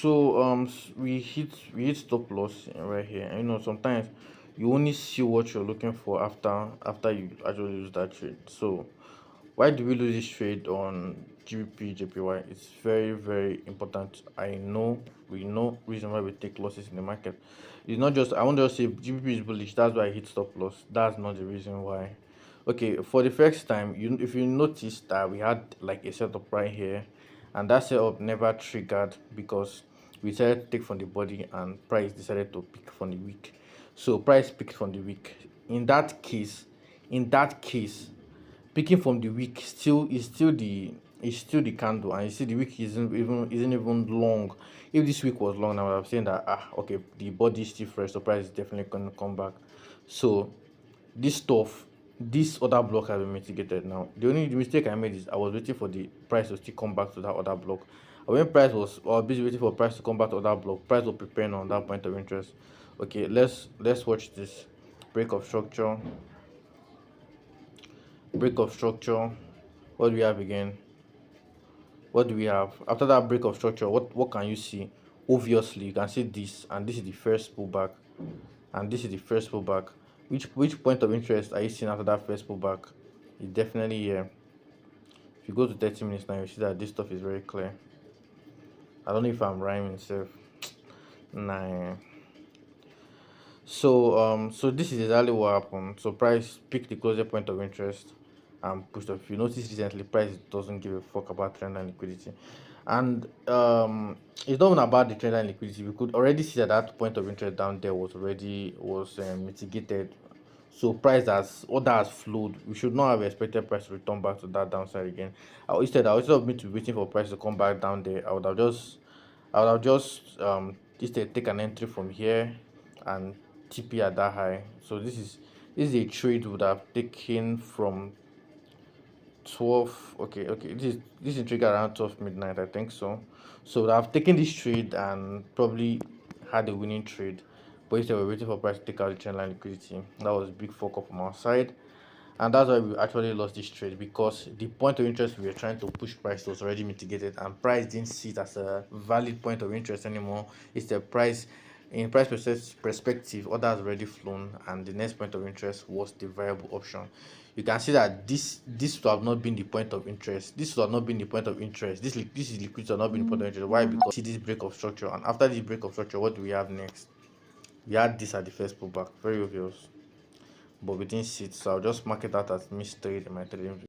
So we hit stop loss right here. And, sometimes you only see what you're looking for after you actually lose that trade. So why do we lose this trade on gbpjpy? It's very, very important. We know reason why we take losses in the market. It's not just, I won't just say gbp is bullish, that's why I hit stop loss. That's not the reason why. Okay, for the first time, if you notice that we had like a setup right here, and that setup never triggered because we decided to take from the body and price decided to pick from the week. So price picked from the week. In that case, picking from the week still the candle, and you see the week isn't even long. If this week was long, I would have saying that, okay, the body is still fresh, so price is definitely going to come back. So this other block has been mitigated. Now the only mistake I made is I was waiting for the price to still come back to that other block. And when I was busy waiting for price to come back to that block, price was preparing on that point of interest. Okay, let's watch this break of structure. What do we have again? What do we have after that break of structure? What can you see? Obviously you can see this, and this is the first pullback, and this is the first pullback. Which point of interest are you seeing after that first pullback? It's definitely here. If you go to 30 minutes now, you see that this stuff is very clear. I don't know if I'm rhyming self. Nah. So this is exactly what happened. So price picked the closer point of interest and pushed up. If you notice recently, price doesn't give a fuck about trend and liquidity, and it's not even about the trend and liquidity. We could already see that that point of interest down there was mitigated. So price has order has flowed. We should not have expected price to return back to that downside again. Instead of me to waiting for price to come back down there, I would have just instead take an entry from here and TP at that high. So this is a trade would have taken from 12. Okay, this is trigger around 12 midnight, I think so. So I've taken this trade and probably had a winning trade, but instead we're waiting for price to take out the trend line liquidity. That was a big fuck up from our side, and that's why we actually lost this trade, because the point of interest we were trying to push price was already mitigated, and price didn't see it as a valid point of interest anymore. It's the price. In perspective, order has already flown, and the next point of interest was the variable option. You can see that this would have not been the point of interest. This would have not been the point of interest. This is liquidity, would not been the point of interest. Why? Because see this break of structure, and after this break of structure, what do we have next? We had this at the first pullback, very obvious, but we didn't see it. So I'll just mark it out as missed trade in my trading view.